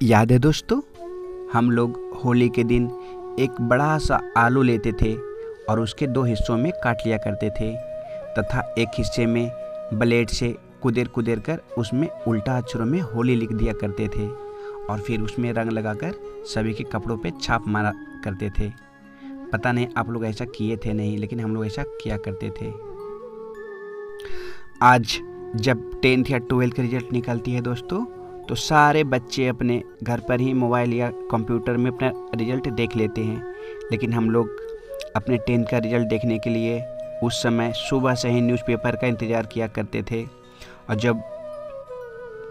याद है दोस्तों, हम लोग होली के दिन एक बड़ा सा आलू लेते थे और उसके दो हिस्सों में काट लिया करते थे तथा एक हिस्से में ब्लेड से कुदेर कुदेर कर उसमें उल्टा अक्षरों में होली लिख दिया करते थे और फिर उसमें रंग लगाकर सभी के कपड़ों पे छाप मारा करते थे। पता नहीं आप लोग ऐसा किए थे नहीं, लेकिन हम लोग ऐसा किया करते थे। आज जब 10th या 12th का रिजल्ट निकलती है दोस्तों, तो सारे बच्चे अपने घर पर ही मोबाइल या कंप्यूटर में अपना रिजल्ट देख लेते हैं, लेकिन हम लोग अपने 10th का रिजल्ट देखने के लिए उस समय सुबह से ही न्यूज़पेपर का इंतज़ार किया करते थे और जब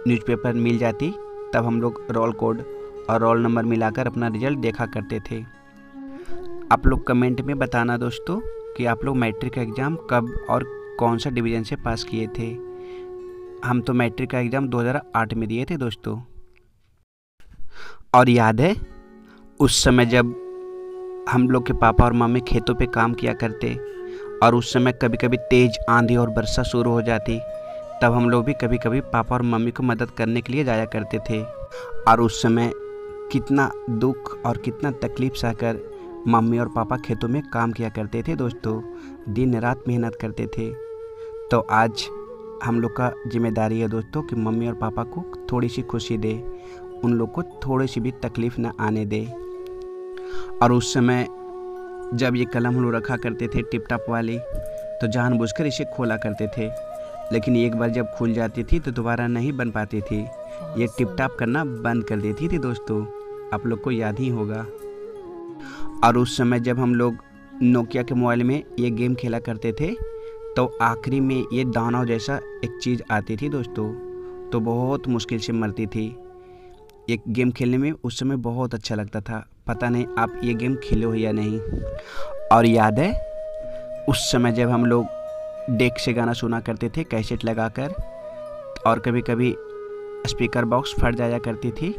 न्यूज़पेपर मिल जाती तब हम लोग रोल कोड और रोल नंबर मिलाकर अपना रिजल्ट देखा करते थे। आप लोग कमेंट में बताना दोस्तों कि आप लोग मैट्रिक का एग्ज़ाम कब और कौन सा डिवीज़न से पास किए थे। हम तो मैट्रिक का एग्ज़ाम 2008 में दिए थे दोस्तों। और याद है उस समय जब हम लोग के पापा और मम्मी खेतों पे काम किया करते और उस समय कभी कभी तेज़ आंधी और वर्षा शुरू हो जाती, तब हम लोग भी कभी कभी पापा और मम्मी को मदद करने के लिए जाया करते थे। और उस समय कितना दुख और कितना तकलीफ़ सहकर मम्मी और पापा खेतों में काम किया करते थे दोस्तों, दिन रात मेहनत करते थे। तो आज हम लोग का जिम्मेदारी है दोस्तों कि मम्मी और पापा को थोड़ी सी खुशी दे, उन लोग को थोड़ी सी भी तकलीफ़ ना आने दे। और उस समय जब ये कलम हम लोग रखा करते थे टिप टॉप वाली, तो जानबूझकर इसे खोला करते थे, लेकिन एक बार जब खुल जाती थी तो दोबारा नहीं बन पाती थी। ये टिप टॉप करना बंद कर देती थी दोस्तों, आप लोग को याद ही होगा। और उस समय जब हम लोग नोकिया के मोबाइल में ये गेम खेला करते थे, तो आखिरी में ये दानव जैसा एक चीज़ आती थी दोस्तों, तो बहुत मुश्किल से मरती थी। ये गेम खेलने में उस समय बहुत अच्छा लगता था। पता नहीं आप ये गेम खेले हो या नहीं। और याद है उस समय जब हम लोग डेक से गाना सुना करते थे कैसेट लगाकर, और कभी कभी स्पीकर बॉक्स फट जाया करती थी,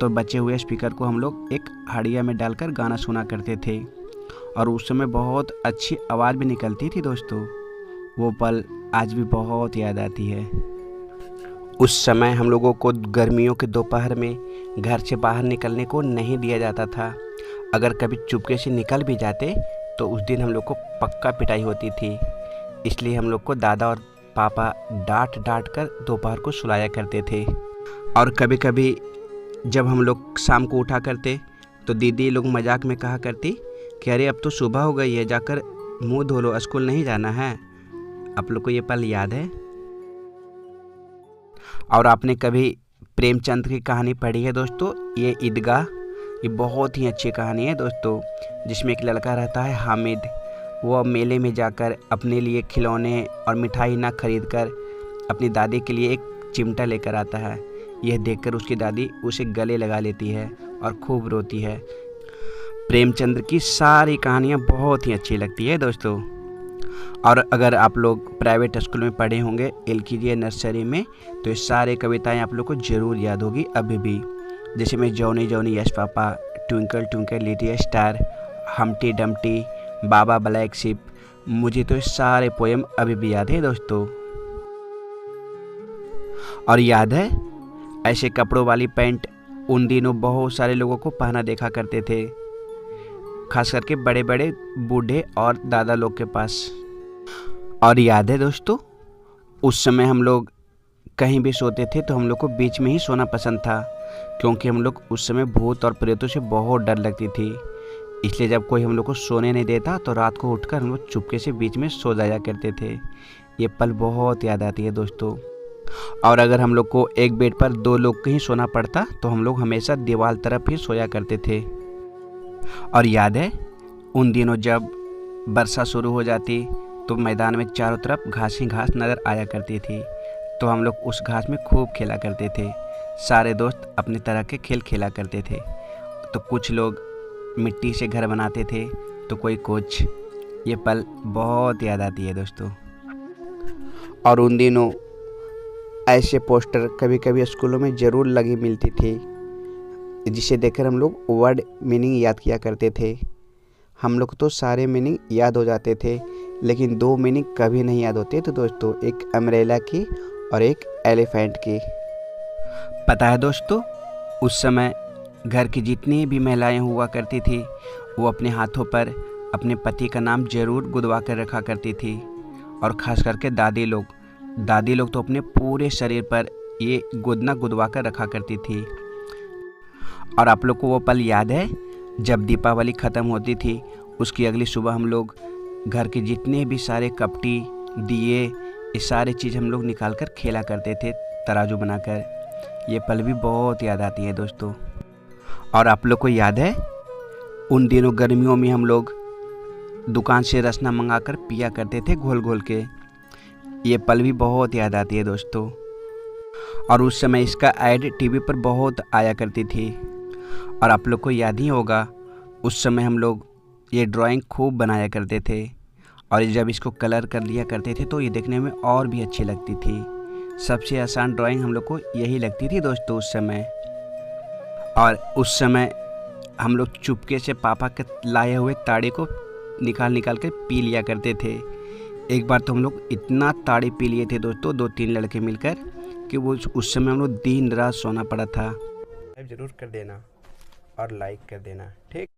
तो बचे हुए स्पीकर को हम लोग एक हाड़िया में डालकर गाना सुना करते थे और उस समय बहुत अच्छी आवाज़ भी निकलती थी दोस्तों। वो पल आज भी बहुत याद आती है। उस समय हम लोगों को गर्मियों के दोपहर में घर से बाहर निकलने को नहीं दिया जाता था। अगर कभी चुपके से निकल भी जाते तो उस दिन हम लोग को पक्का पिटाई होती थी। इसलिए हम लोग को दादा और पापा डांट डांट कर दोपहर को सुलाया करते थे। और कभी कभी जब हम लोग शाम को उठा करते तो दीदी लोग मजाक में कहा करती कि अरे अब तो सुबह हो गई है, जाकर मुंह धो लो, स्कूल नहीं जाना है। आप लोग को ये पल याद है? और आपने कभी प्रेमचंद की कहानी पढ़ी है दोस्तों, ये ईदगाह? ये बहुत ही अच्छी कहानी है दोस्तों, जिसमें एक लड़का रहता है हामिद। वो मेले में जाकर अपने लिए खिलौने और मिठाई ना खरीद कर अपनी दादी के लिए एक चिमटा लेकर आता है। यह देखकर उसकी दादी उसे गले लगा लेती है और खूब रोती है। प्रेमचंद की सारी कहानियाँ बहुत ही अच्छी लगती है दोस्तों। और अगर आप लोग प्राइवेट स्कूल में पढ़े होंगे LKG या नर्सरी में, तो ये सारे कविताएं आप लोग को ज़रूर याद होगी अभी भी, जैसे मैं Johnny Johnny yes papa, twinkle twinkle little star, Humpty Dumpty, baa baa black sheep. मुझे तो ये सारे पोएम अभी भी याद है दोस्तों। और याद है ऐसे कपड़ों वाली पैंट उन दिनों बहुत सारे लोगों को पहना देखा करते थे, खास करके बड़े बड़े बूढ़े और दादा लोग के पास। और याद है दोस्तों उस समय हम लोग कहीं भी सोते थे तो हम लोग को बीच में ही सोना पसंद था, क्योंकि हम लोग उस समय भूत और प्रेतों से बहुत डर लगती थी। इसलिए जब कोई हम लोग को सोने नहीं देता तो रात को उठकर हम लोग चुपके से बीच में सो जाया करते थे। ये पल बहुत याद आती है दोस्तों। और अगर हम लोग को एक बेड पर 2 लोग को ही सोना पड़ता तो हम लोग हमेशा दीवार तरफ ही सोया करते थे। और याद है उन दिनों जब वर्षा शुरू हो जाती तो मैदान में चारों तरफ घास ही घास नज़र आया करती थी, तो हम लोग उस घास में खूब खेला करते थे। सारे दोस्त अपने तरह के खेल खेला करते थे। तो कुछ लोग मिट्टी से घर बनाते थे तो कोई कुछ। ये पल बहुत याद आती है दोस्तों। और उन दिनों ऐसे पोस्टर कभी कभी स्कूलों में ज़रूर लगी मिलती थी, जिसे देखकर हम लोग वर्ड मीनिंग याद किया करते थे। हम लोग तो सारे मीनिंग याद हो जाते थे, लेकिन 2 मीनिंग कभी नहीं याद होते थे दोस्तों, एक अम्ब्रेला की और एक एलिफेंट की। पता है दोस्तों उस समय घर की जितनी भी महिलाएं हुआ करती थी वो अपने हाथों पर अपने पति का नाम ज़रूर गुदवा कर रखा करती थी। और ख़ास करके दादी लोग तो अपने पूरे शरीर पर ये गोदना गुदवा कर रखा करती थी। और आप लोग को वो पल याद है जब दीपावली ख़त्म होती थी, उसकी अगली सुबह हम लोग घर के जितने भी सारे कपटी, दिए, ये सारे चीज़ हम लोग निकाल कर खेला करते थे तराजू बनाकर। ये पल भी बहुत याद आती है दोस्तों। और आप लोग को याद है उन दिनों गर्मियों में हम लोग दुकान से रसना मंगा कर पिया करते थे घोल घोल के। ये पल भी बहुत याद आती है दोस्तों। और उस समय इसका ऐड टीवी पर बहुत आया करती थी। और आप लोग को याद ही होगा उस समय हम लोग ये ड्राइंग खूब बनाया करते थे। और जब इसको कलर कर लिया करते थे तो ये देखने में और भी अच्छी लगती थी। सबसे आसान ड्राइंग हम लोग को यही लगती थी दोस्तों उस समय। और उस समय हम लोग चुपके से पापा के लाए हुए ताड़े को निकाल के पी लिया करते थे। एक बार तो हम लोग इतना ताड़ी पी लिए थे दोस्तों, 2-3 लड़के मिलकर, कि वो उस समय हम लोग दिन रात सोना पड़ा था। ज़रूर कर देना और लाइक कर देना, ठीक।